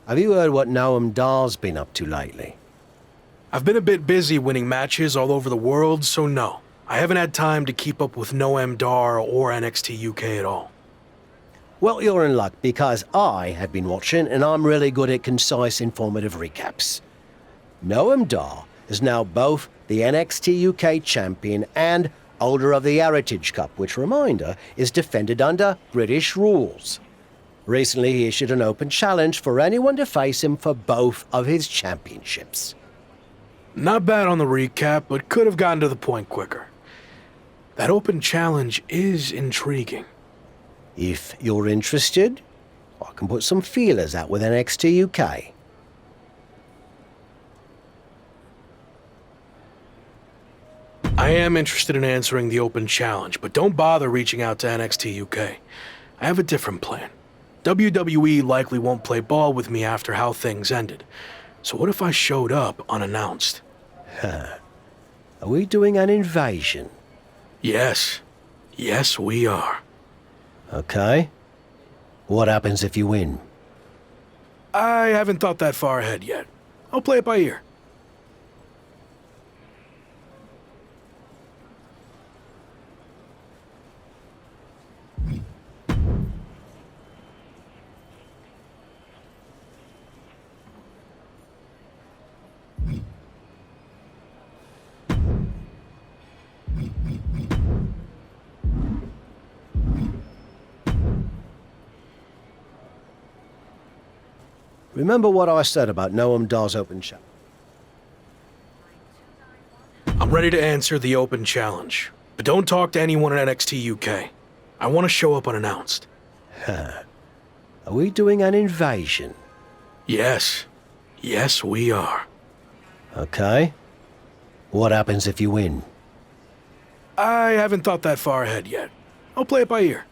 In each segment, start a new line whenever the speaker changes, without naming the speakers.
Have you heard what Noam Dar's been up to lately?
I've been a bit busy winning matches all over the world, so no. I haven't had time to keep up with Noam Dar or NXT UK at all.
Well, you're in luck, because I have been watching, and I'm really good at concise, informative recaps. Noam Dar is now both the NXT UK champion and holder of the Heritage Cup, which, reminder, is defended under British rules. Recently, he issued an open challenge for anyone to face him for both of his championships.
Not bad on the recap, but could have gotten to the point quicker. That open challenge is intriguing.
If you're interested, I can put some feelers out with NXT UK.
I am interested in answering the open challenge, but don't bother reaching out to NXT UK. I have a different plan. WWE likely won't play ball with me after how things ended. So what if I showed up unannounced?
Are we doing an invasion?
Yes. Yes, we are.
Okay. What happens if you win?
I haven't thought that far ahead yet. I'll play it by ear.
Remember what I said about Noam Dar's open challenge?
I'm ready to answer the open challenge, but don't talk to anyone at NXT UK. I want to show up unannounced.
Are we doing an invasion?
Yes. Yes, we are.
Okay. What happens if you win?
I haven't thought that far ahead yet. I'll play it by ear.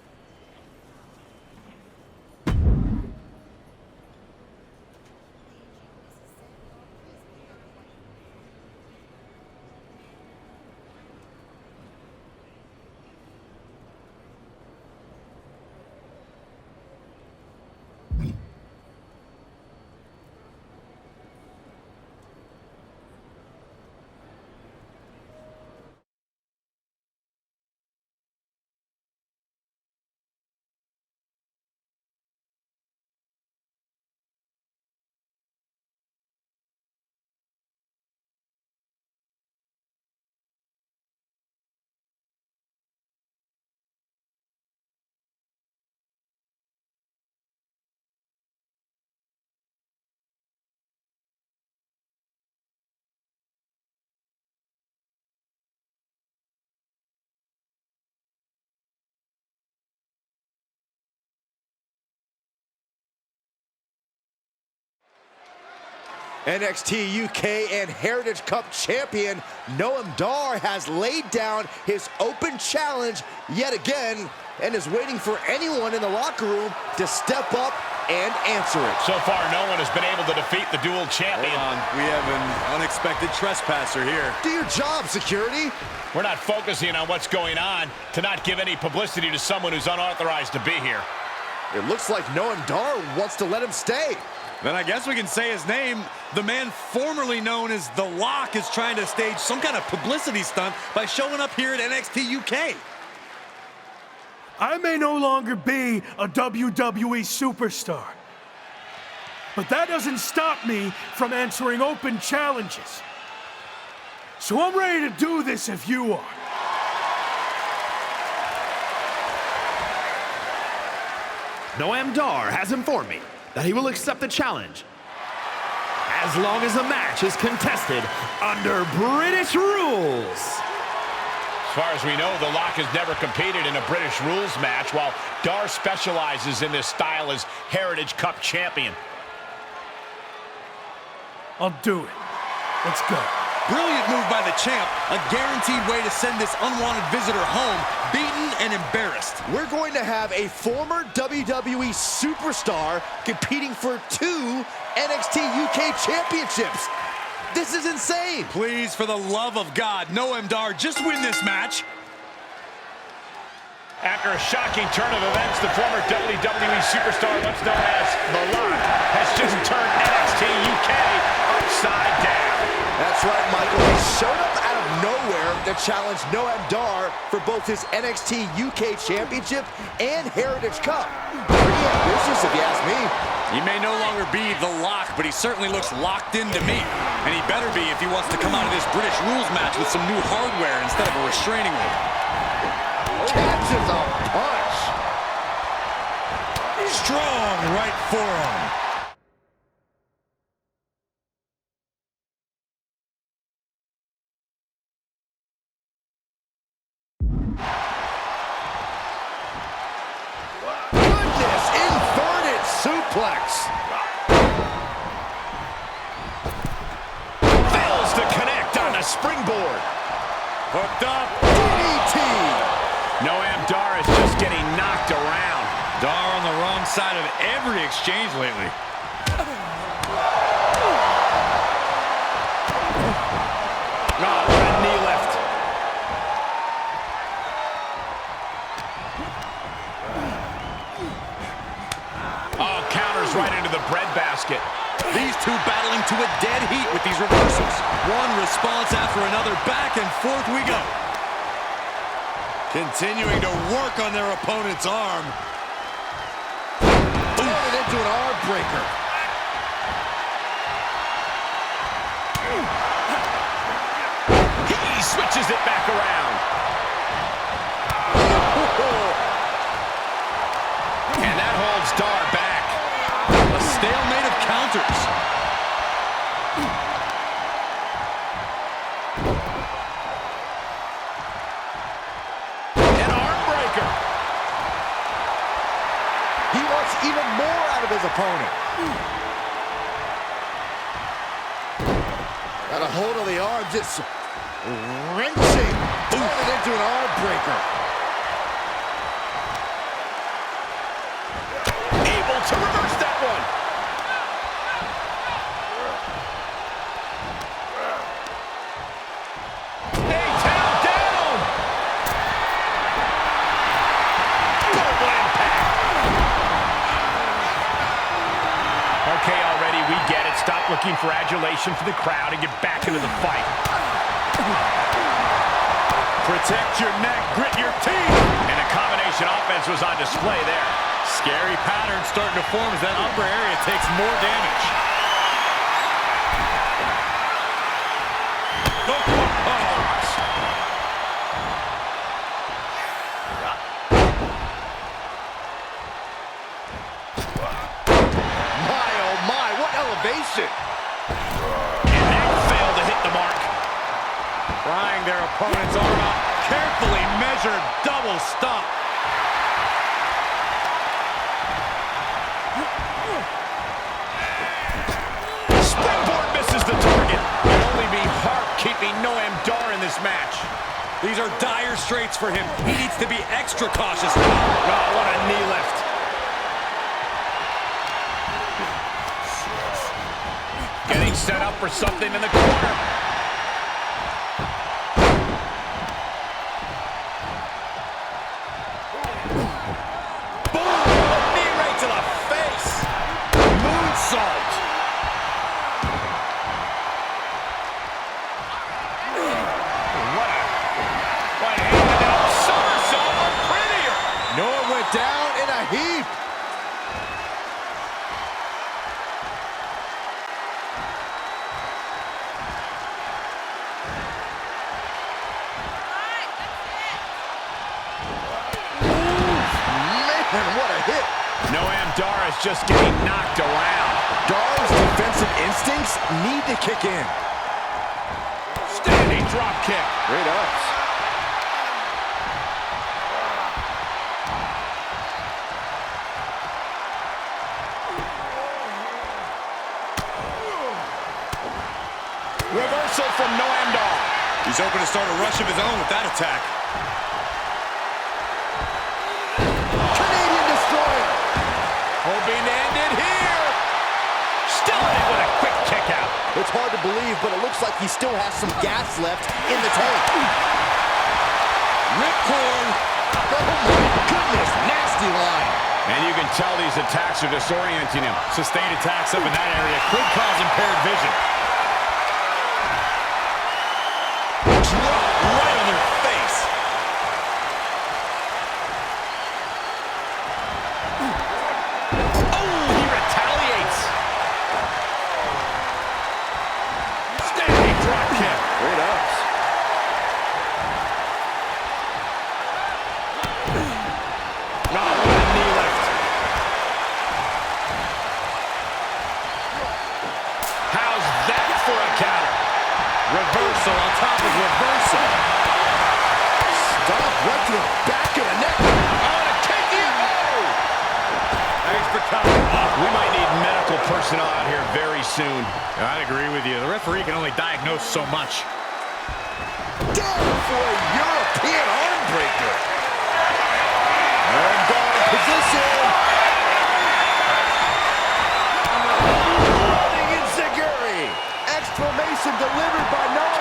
NXT UK and Heritage Cup champion Noam Dar has laid down his open challenge yet again and is waiting for anyone in the locker room to step up and answer it.
So far, no one has been able to defeat the dual champion.
Hold on, we have an unexpected trespasser here.
Do your job, security.
We're not focusing on what's going on to not give any publicity to someone who's unauthorized to be here.
It looks like Noam Dar wants to let him stay.
Then I guess we can say his name. The man formerly known as The Lock is trying to stage some kind of publicity stunt by showing up here at NXT UK.
I may no longer be a WWE superstar, but that doesn't stop me from answering open challenges. So I'm ready to do this if you are.
Noam Dar has informed me that he will accept the challenge as long as the match is contested under British rules.
As far as we know, The Lock has never competed in a British rules match, while Dar specializes in this style as Heritage Cup champion.
I'll do it. Let's go.
Brilliant move by the champ. A guaranteed way to send this unwanted visitor home, beaten and embarrassed.
We're going to have a former WWE superstar competing for 2 NXT UK championships. This is insane.
Please, for the love of God, Noam Dar, just win this match.
After a shocking turn of events, the former WWE superstar, once known as The Lock, has just turned
challenge Noam Dar for both his NXT UK Championship and Heritage Cup. Pretty ambitious, if you ask me.
He may no longer be the Lock, but he certainly looks locked into me. And he better be if he wants to come out of this British rules match with some new hardware instead of a restraining order.
Catches a punch.
Strong right forearm.
Goodness, inverted suplex.
Fails to connect on the springboard.
Hooked up.
DDT.
Noam Dar is just getting knocked around.
Dar on the wrong side of every exchange lately.
Oh, what a knee lift. Oh, counters right into the breadbasket.
These two battling to a dead heat with these reversals. One response after another. Back and forth we go. Continuing to work on their opponent's arm.
Turned it into an arm breaker.
He switches it back around. And that holds Dar back.
A stalemate of counters.
An arm breaker.
He wants even more out of his opponent. Got a hold of the arm, just wrenching. Turned it into an arm breaker.
Able to reverse that one. A-town down. Global impact. Okay, already, we get it. Stop looking for adulation from the crowd and get back into the fight.
Protect your neck, grit your teeth.
And a combination offense was on display there.
Scary pattern starting to form as that upper area takes more damage.
My, oh my, what elevation.
And that failed to hit the mark.
Prying their opponent's arm out. Carefully measured double stomp.
Springboard misses the target. It'll only be Hart keeping Noam Dar in this match.
These are dire straits for him. He needs to be extra cautious.
Oh, what a knee lift. Getting set up for something in the corner.
Boom! Knee right to the face. Moonsault.
What happened now? Somersault or prettier.
Noah went down in a heap. Man, what a hit.
Noam Dar is just getting knocked around.
Dar's defensive instincts need to kick in.
Standing drop kick.
Great ups.
Reversal from Noam Dar.
He's hoping to start a rush of his own with that attack.
Canadian Destroyer.
Hoping to end it here. Still in it with a quick kick out.
It's hard to believe, but it looks like he still has some gas left in the tank.
Ripcord.
Oh my goodness, nasty line.
And you can tell these attacks are disorienting him.
Sustained attacks up in that area could cause impaired vision. Drop right on the Reversal on top of reversal.
Stop right to the back of the neck. Oh, and a KO!
Thanks for coming.
We might need medical personnel out here very soon.
I'd agree with you. The referee can only diagnose so much.
Down for a European arm breaker. And down in position. Running enziguri. Exclamation delivered by Noam.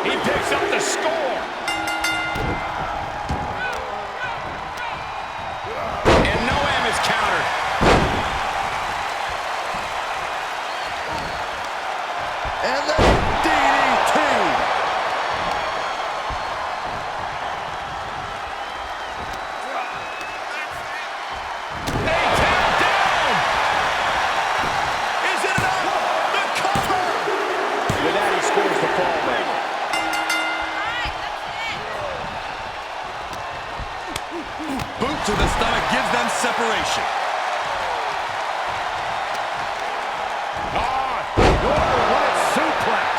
He picks up the score. And Noam is countered.
And the DDT.
Down.
Is it enough? The cover. With that, he scores the fall man.
Boot to the stomach gives them separation.
What suplex.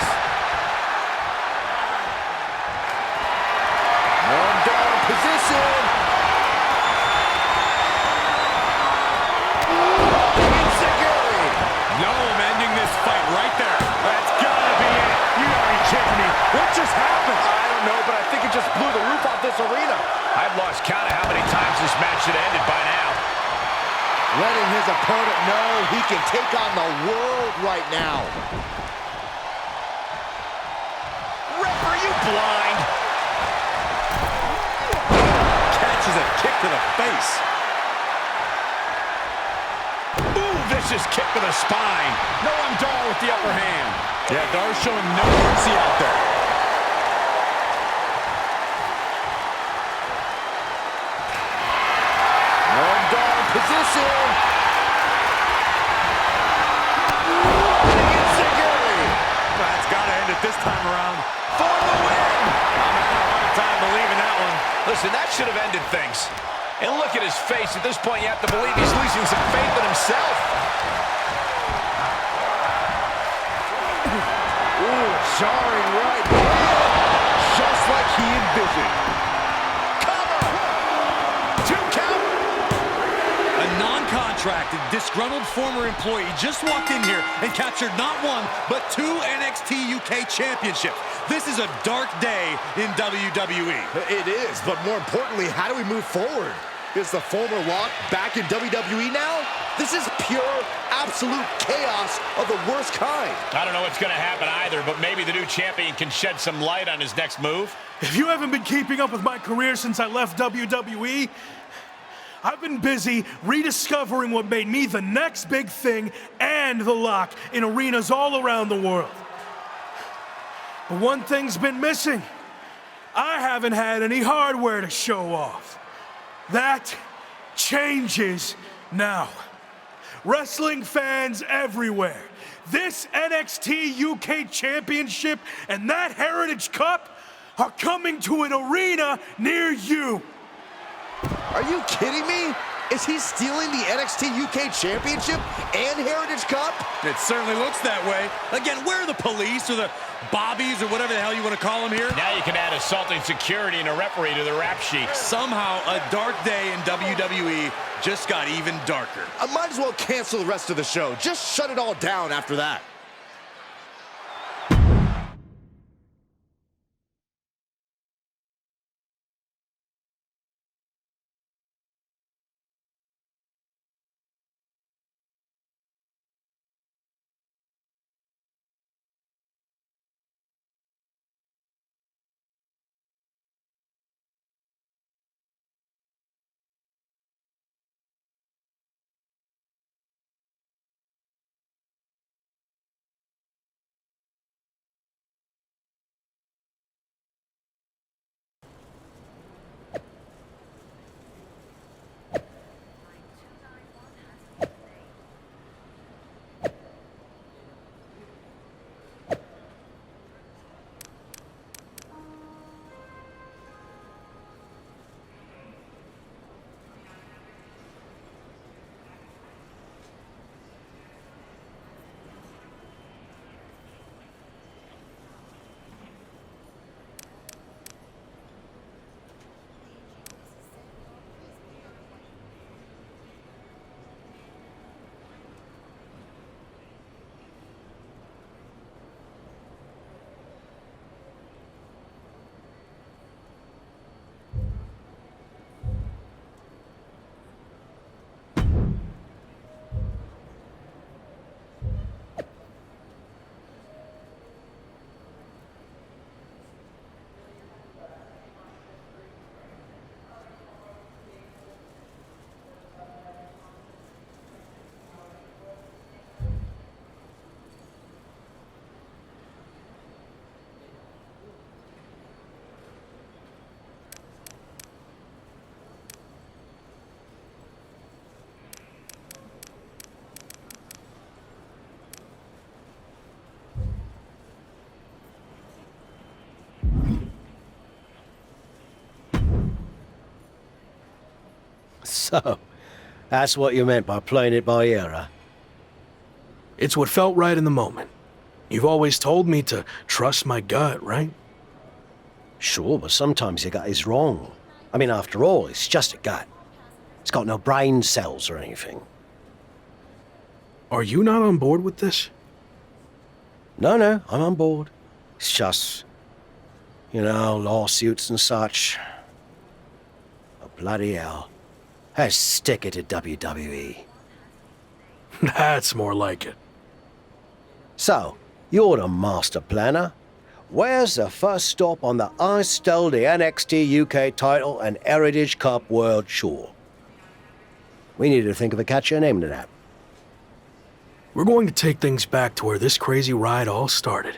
One down position. Enziguri.
Noam ending this fight right there. That's gotta be it. You gotta be kidding me. What just happened?
I don't know, but I think it just blew the roof off this arena.
I've lost count of how many times this match should have ended by now.
Letting his opponent know he can take on the world right now.
Ref, are you blind?
Catches a kick to the face.
Ooh, vicious kick to the spine. Noam Dar with the upper hand.
Yeah, Dar's showing no mercy out there.
One down position. Enziguri.
That's gotta end it this time around.
For the win.
I'm having a hard time believing that one.
Listen, that should have ended things. And look at his face. At this point, you have to believe he's losing some faith in himself.
Ooh, jarring right. Just like he envisioned. Cover. 2 count.
A non-contracted, disgruntled former employee just walked in here and captured not one, but 2 NXT UK championships. This is a dark day in WWE.
It is, but more importantly, how do we move forward? Is the former Lock back in WWE now? This is pure, absolute chaos of the worst kind.
I don't know what's going to happen either, but maybe the new champion can shed some light on his next move.
If you haven't been keeping up with my career since I left WWE, I've been busy rediscovering what made me the next big thing and the Lock in arenas all around the world. But one thing's been missing. I haven't had any hardware to show off. That changes now. Wrestling fans everywhere, this NXT UK Championship and that Heritage Cup are coming to an arena near you.
Are you kidding me? Is he stealing the NXT UK Championship and Heritage Cup?
It certainly looks that way. Again, where are the police or the bobbies or whatever the hell you want to call them here?
Now you can add assaulting security and a referee to the rap sheet.
Somehow, a dark day in WWE just got even darker.
I might as well cancel the rest of the show. Just shut it all down after that.
So, that's what you meant by playing it by ear, huh?
It's what felt right in the moment. You've always told me to trust my gut, right?
Sure, but sometimes your gut is wrong. I mean, after all, it's just a gut. It's got no brain cells or anything.
Are you not on board with this?
No, I'm on board. It's just, lawsuits and such. Oh, bloody hell. Let's stick it to WWE.
That's more like it.
So, you're the master planner. Where's the first stop on the I stole the NXT UK title and Heritage Cup World Tour? We need to think of a catchier name to that.
We're going to take things back to where this crazy ride all started.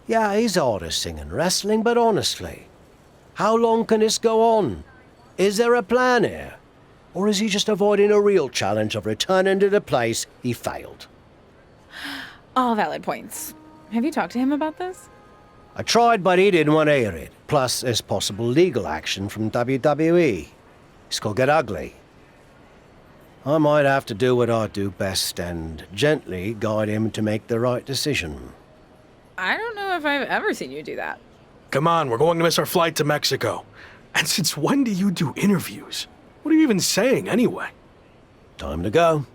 Yeah, he's hard as singing wrestling, but honestly, how long can this go on? Is there a plan here? Or is he just avoiding a real challenge of returning to the place he failed?
All valid points. Have you talked to him about this?
I tried, but he didn't want to hear it. Plus, there's possible legal action from WWE. This could get ugly. I might have to do what I do best and gently guide him to make the right decision.
I don't know if I've ever seen you do that.
Come on, we're going to miss our flight to Mexico. And since when do you do interviews? What are you even saying anyway?
Time to go.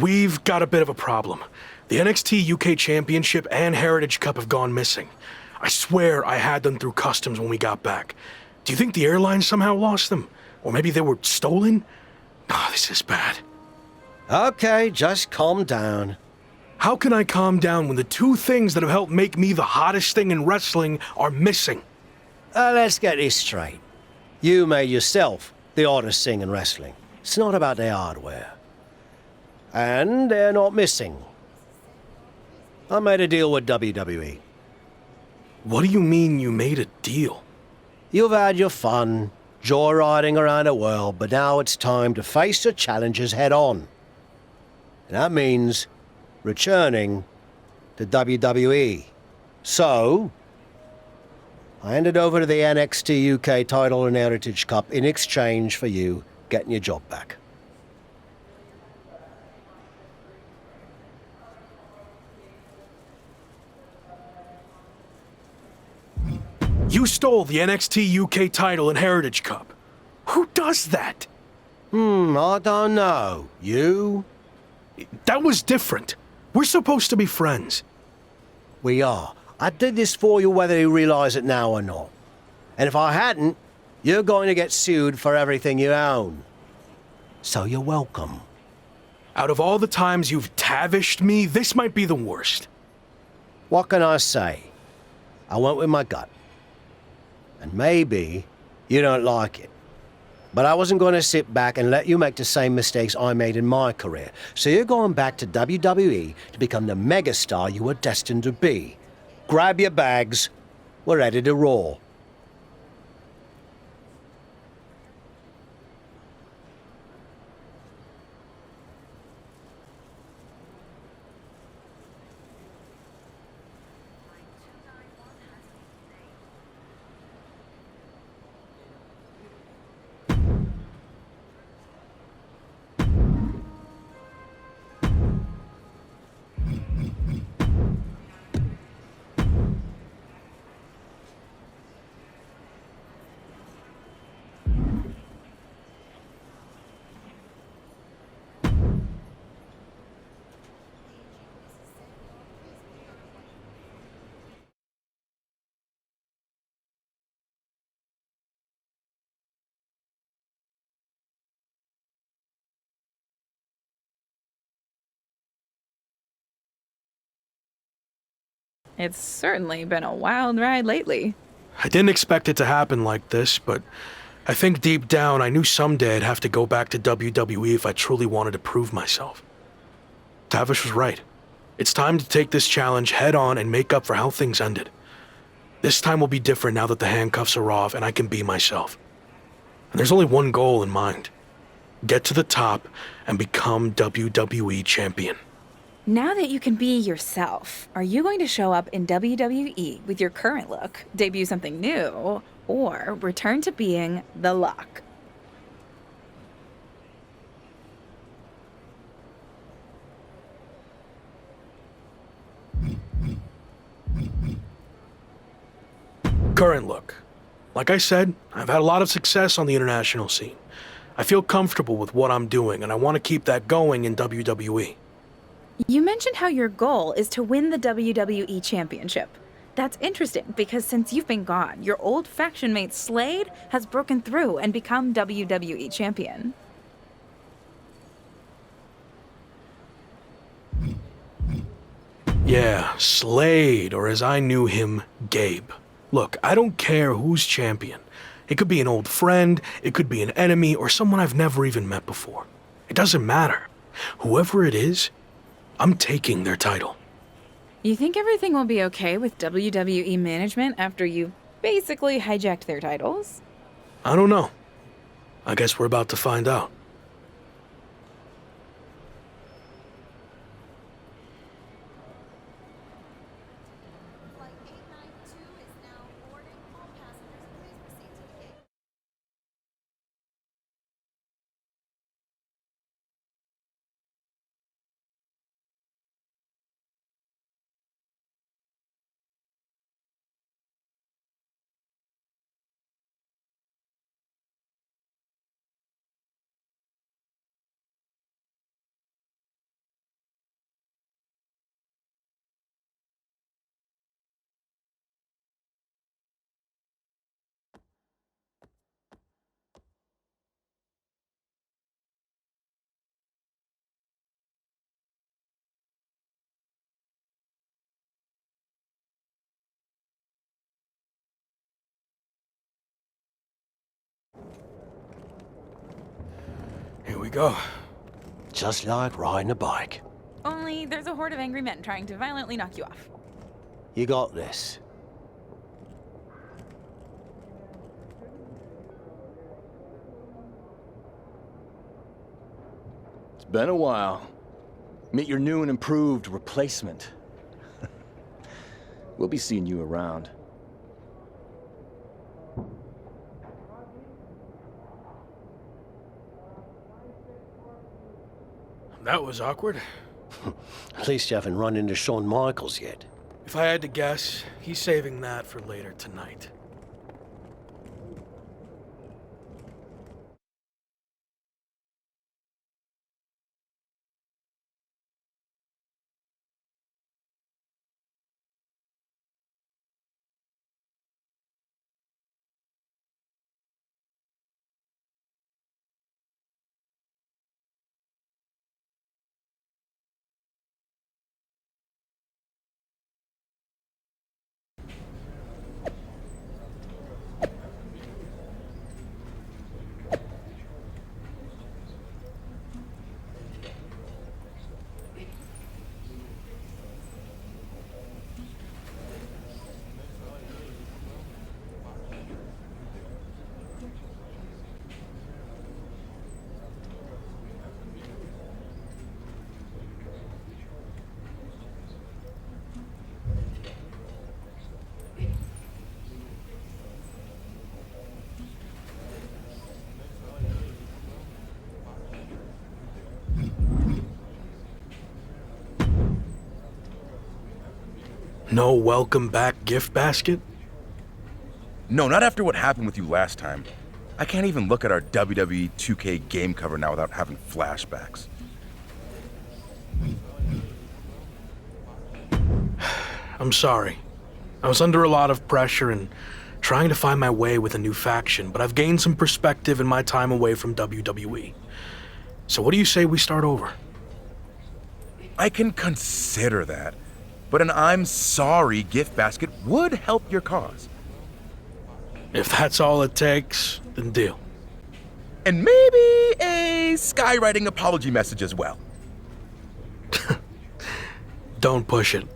We've got a bit of a problem. The NXT UK Championship and Heritage Cup have gone missing. I swear I had them through customs when we got back. Do you think the airline somehow lost them? Or maybe they were stolen? Ah, this is bad.
Okay, just calm down.
How can I calm down when the two things that have helped make me the hottest thing in wrestling are missing?
Let's get this straight. You made yourself the hottest thing in wrestling. It's not about the hardware. And they're not missing. I made a deal with WWE.
What do you mean you made a deal?
You've had your fun, joyriding around the world, but now it's time to face the challenges head on. And that means returning to WWE. So, I handed over to the NXT UK title and Heritage Cup in exchange for you getting your job back.
You stole the NXT UK title and Heritage Cup. Who does that?
I don't know. You?
That was different. We're supposed to be friends.
We are. I did this for you whether you realize it now or not. And if I hadn't, you're going to get sued for everything you own. So you're welcome.
Out of all the times you've tavished me, this might be the worst.
What can I say? I went with my gut. And maybe you don't like it. But I wasn't going to sit back and let you make the same mistakes I made in my career. So you're going back to WWE to become the megastar you were destined to be. Grab your bags. We're ready to roll.
It's certainly been a wild ride lately.
I didn't expect it to happen like this, but I think deep down I knew someday I'd have to go back to WWE if I truly wanted to prove myself. Tavish was right. It's time to take this challenge head on and make up for how things ended. This time will be different now that the handcuffs are off and I can be myself. And there's only one goal in mind. Get to the top and become WWE champion.
Now that you can be yourself, are you going to show up in WWE with your current look, debut something new, or return to being the Lock?
Current look. Like I said, I've had a lot of success on the international scene. I feel comfortable with what I'm doing, and I want to keep that going in WWE.
You mentioned how your goal is to win the WWE Championship. That's interesting because since you've been gone, your old faction mate Slade has broken through and become WWE Champion.
Yeah, Slade, or as I knew him, Gabe. Look, I don't care who's champion. It could be an old friend, it could be an enemy, or someone I've never even met before. It doesn't matter. Whoever it is, I'm taking their title.
You think everything will be okay with WWE management after you basically hijacked their titles?
I don't know. I guess we're about to find out. we go.
Just like riding a bike.
Only there's a horde of angry men trying to violently knock you off.
You got this.
It's been a while. Meet your new and improved replacement. We'll be seeing you around.
That was awkward.
At least you haven't run into Shawn Micheals yet.
If I had to guess, he's saving that for later tonight. No welcome back gift basket?
No, not after what happened with you last time. I can't even look at our WWE 2K game cover now without having flashbacks.
I'm sorry. I was under a lot of pressure and trying to find my way with a new faction, but I've gained some perspective in my time away from WWE. So what do you say we start over?
I can consider that, but an I'm sorry gift basket would help your cause.
If that's all it takes, then deal.
And maybe a skywriting apology message as well.
Don't push it.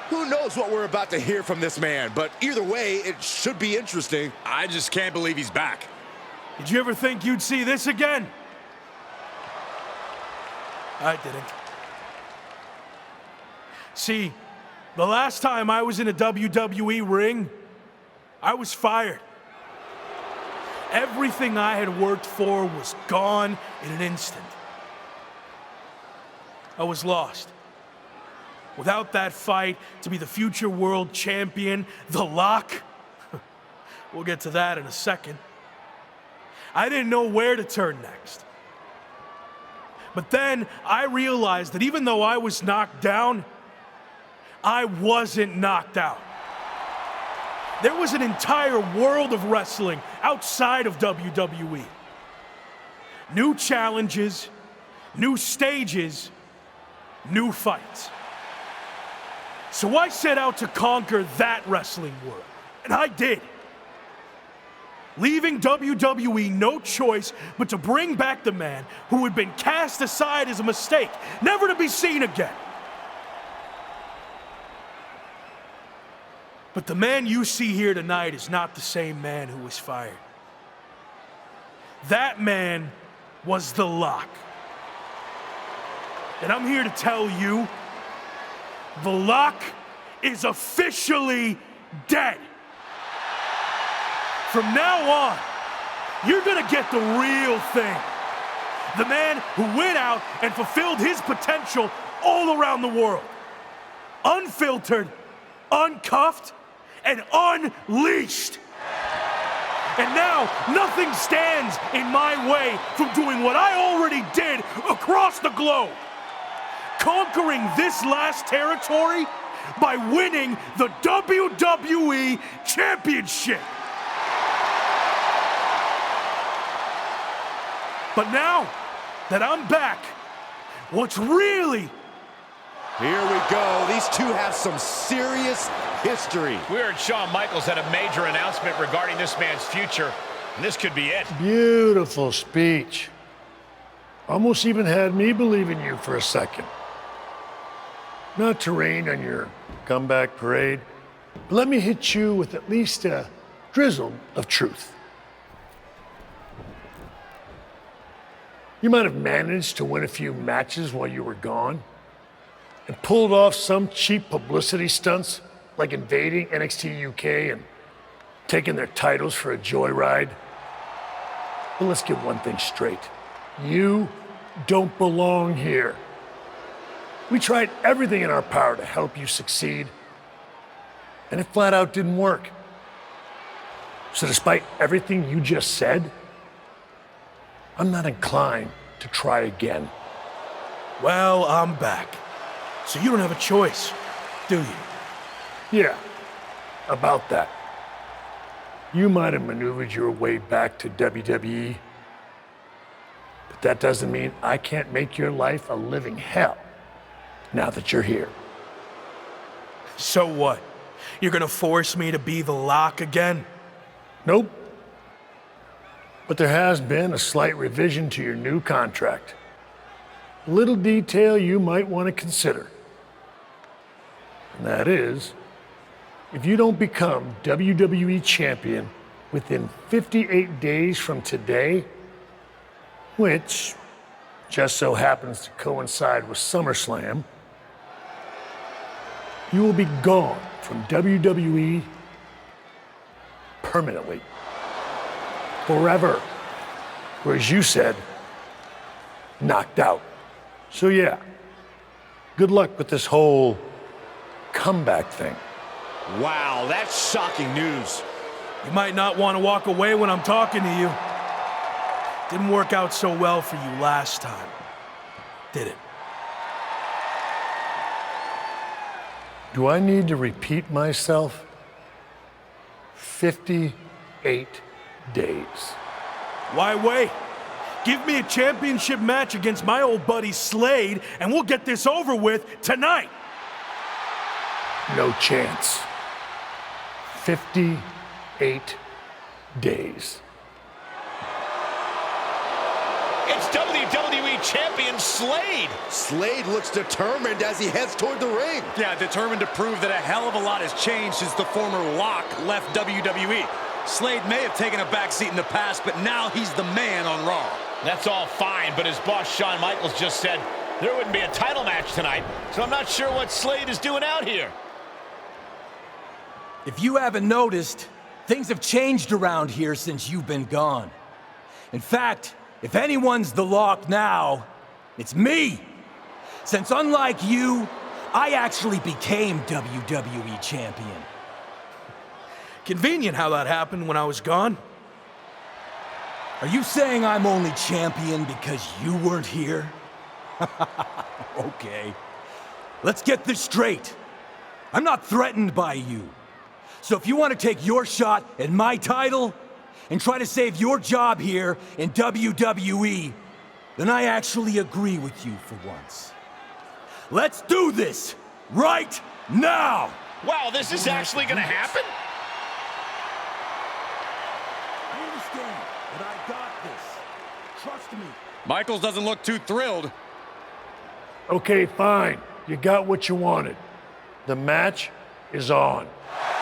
Who knows what we're about to hear from this man, but either way, it should be interesting.
I just can't believe he's back.
Did you ever think you'd see this again? I didn't. See, the last time I was in a WWE ring, I was fired. Everything I had worked for was gone in an instant. I was lost. Without that fight to be the future world champion, The Lock, we'll get to that in a second. I didn't know where to turn next. But then I realized that even though I was knocked down, I wasn't knocked out. There was an entire world of wrestling outside of WWE. New challenges, new stages, new fights. So I set out to conquer that wrestling world, and I did. Leaving WWE no choice but to bring back the man who had been cast aside as a mistake, never to be seen again. But the man you see here tonight is not the same man who was fired. That man was The Lock. And I'm here to tell you, The Lock is officially dead. From now on, you're gonna get the real thing. The man who went out and fulfilled his potential all around the world. Unfiltered, uncuffed, and unleashed. And now, nothing stands in my way from doing what I already did across the globe. Conquering this last territory by winning the WWE Championship. But now that I'm back, what's really...
Here we go. These two have some serious history.
We heard Shawn Michaels had a major announcement regarding this man's future, and this could be it.
Beautiful speech. Almost even had me believe in you for a second. Not to rain on your comeback parade, but let me hit you with at least a drizzle of truth. You might have managed to win a few matches while you were gone and pulled off some cheap publicity stunts like invading NXT UK and taking their titles for a joyride. But let's get one thing straight. You don't belong here. We tried everything in our power to help you succeed, and it flat out didn't work. So despite everything you just said, I'm not inclined to try again.
Well, I'm back. So you don't have a choice, do you?
Yeah, about that. You might have maneuvered your way back to WWE, but that doesn't mean I can't make your life a living hell now that you're here.
So what? You're gonna force me to be The Lock again?
Nope. But there has been a slight revision to your new contract. A little detail you might want to consider. And that is, if you don't become WWE champion within 58 days from today, which just so happens to coincide with SummerSlam, you will be gone from WWE permanently. Forever. Or as you said, knocked out. So yeah, good luck with this whole comeback thing.
Wow, that's shocking news.
You might not want to walk away when I'm talking to you. Didn't work out so well for you last time, did it?
Do I need to repeat myself? 58 days.
Why wait? Give me a championship match against my old buddy Slade, and we'll get this over with tonight.
No chance. 58 days.
It's WWE Champion Slade.
Slade looks determined as he heads toward the ring.
Yeah, determined to prove that a hell of a lot has changed since the former Lock left WWE. Slade may have taken a backseat in the past, but now he's the man on Raw.
That's all fine, but as boss Shawn Michaels just said, there wouldn't be a title match tonight, so I'm not sure what Slade is doing out here.
If you haven't noticed, things have changed around here since you've been gone. In fact, if anyone's The Lock now, it's me. Since unlike you, I actually became WWE champion.
Convenient how that happened when I was gone.
Are you saying I'm only champion because you weren't here? Okay. Let's get this straight. I'm not threatened by you. So if you want to take your shot at my title and try to save your job here in WWE, then I actually agree with you for once. Let's do this right now!
Wow, this is actually going to happen?
I understand, but I got this. Trust me.
Michaels doesn't look too thrilled.
Okay, fine. You got what you wanted. The match is on.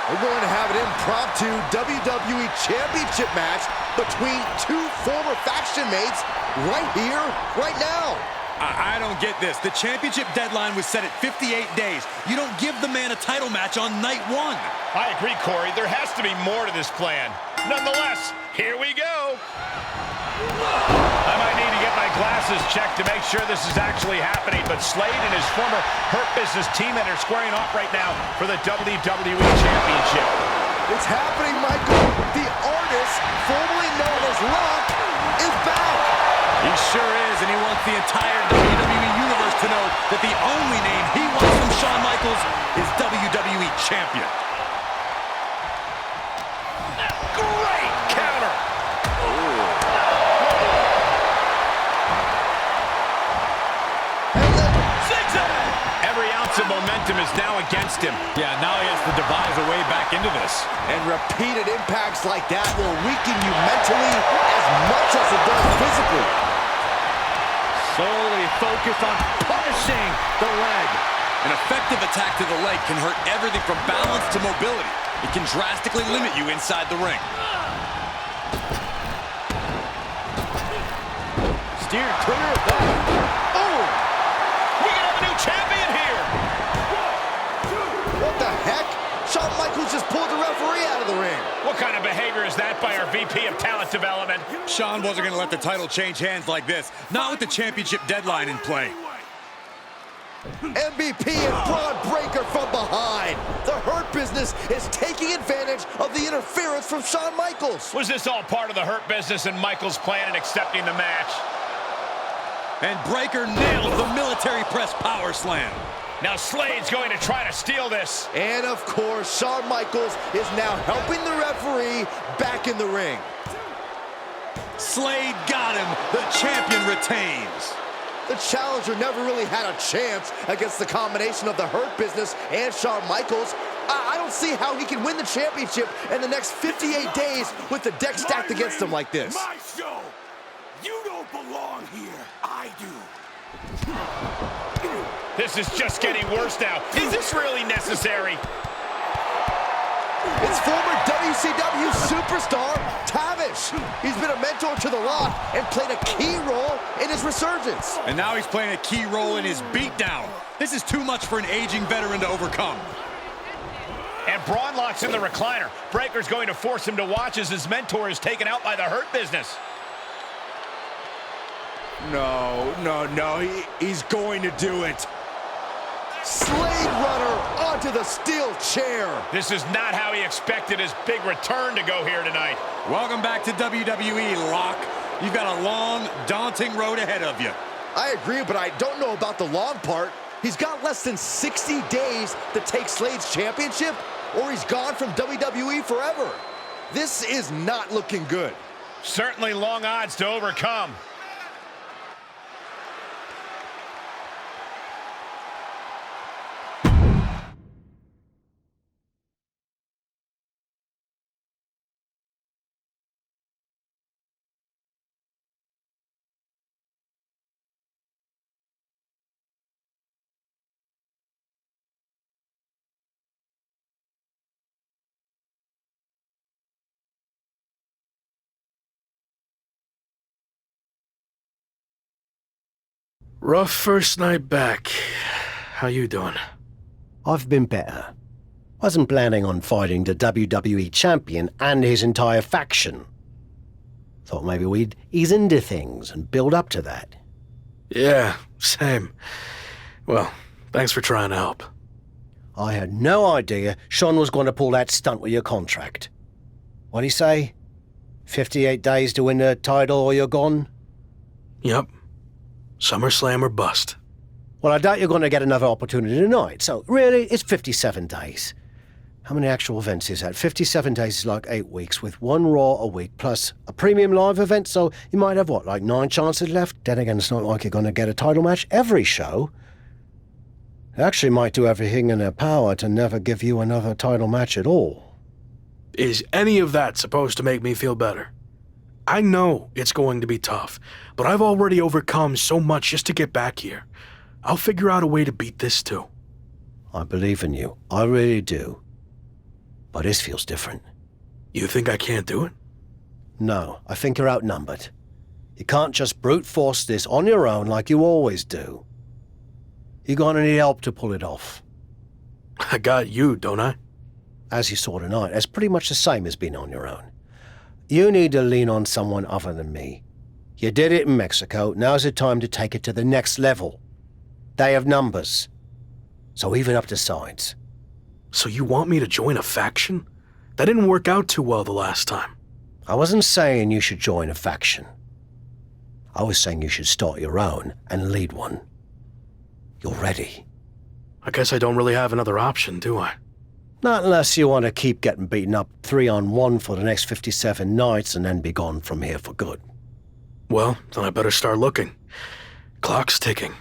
We're going to have an impromptu WWE Championship match between two former faction mates right here, right now.
I don't get this. The championship deadline was set at 58 days. You don't give the man a title match on night one.
I agree, Corey. There has to be more to this plan. Nonetheless, here we go. I might need to get my glasses checked to make sure this is actually happening, but Slade and his former Hurt Business teammate are squaring off right now for the WWE Championship.
It's happening, Michael. The artist, formerly known as Locke, is back.
He sure is, and he wants the entire WWE Universe to know that the only name he wants from Shawn Michaels is WWE Champion.
Great counter. Every ounce of momentum is now against him.
Yeah, now he has to devise a way back into this.
And repeated impacts like that will weaken you mentally as much as it does physically.
Solely focused on punishing the leg. An effective attack to the leg can hurt everything from balance to mobility. It can drastically limit you inside the ring.
Steered clear of that. Oh!
We can have a new champion here.
What the heck? Shawn Michaels just pulled the referee out of the ring.
What kind of behavior is that by our VP of Talent Development?
Shawn wasn't going to let the title change hands like this. Not with the championship deadline in play.
MVP and Braun Breaker from behind. The Hurt Business is taking advantage of the interference from Shawn Michaels.
Was this all part of the Hurt Business and Michaels' plan in accepting the match?
And Breaker nails the military press power slam.
Now Slade's going to try to steal this.
And of course, Shawn Michaels is now helping the referee back in the ring.
Slade got him. The champion retains.
The challenger never really had a chance against the combination of the Hurt Business and Shawn Michaels. I don't see how he can win the championship in the next 58 days with the deck stacked against him like this.
My show. You don't belong here. I do.
This is just getting worse now. Is this really necessary?
It's former WCW superstar Tavish. He's been a mentor to The Rock and played a key role in his resurgence.
And now he's playing a key role in his beatdown. This is too much for an aging veteran to overcome.
And Braun locks in the recliner. Breaker's going to force him to watch as his mentor is taken out by the Hurt Business.
No, he's going to do it. Slade Runner onto the steel chair.
This is not how he expected his big return to go here tonight.
Welcome back to WWE, Locke. You've got a long, daunting road ahead of you.
I agree, but I don't know about the long part. He's got less than 60 days to take Slade's championship, or he's gone from WWE forever. This is not looking good.
Certainly long odds to overcome.
Rough first night back. How you doing?
I've been better. Wasn't planning on fighting the WWE champion and his entire faction. Thought maybe we'd ease into things and build up to that.
Yeah, same. Well, Thanks for trying to help.
I had no idea Shawn was going to pull that stunt with your contract. What'd he say? 58 days to win the title or you're gone?
Yep. SummerSlam or bust.
Well, I doubt you're going to get another opportunity tonight, so really, it's 57 days. How many actual events is that? 57 days is like 8 weeks, with one Raw a week, plus a premium live event, so you might have, what, like 9 chances left? Then again, it's not like you're going to get a title match every show. They actually might do everything in their power to never give you another title match at all.
Is any of that supposed to make me feel better? I know it's going to be tough, but I've already overcome so much just to get back here. I'll figure out a way to beat this too.
I believe in you. I really do. But this feels different.
You think I can't do it?
No, I think you're outnumbered. You can't just brute force this on your own like you always do. You're gonna need help to pull it off.
I got you, don't I?
As you saw tonight, that's pretty much the same as being on your own. You need to lean on someone other than me. You did it in Mexico, now's the time to take it to the next level. They have numbers. So even up the sides.
So you want me to join a faction? That didn't work out too well the last time.
I wasn't saying you should join a faction. I was saying you should start your own and lead one. You're ready.
I guess I don't really have another option, do I?
Not unless you want to keep getting beaten up 3-on-1 for the next 57 nights and then be gone from here for good.
Well, then I better start looking. Clock's ticking.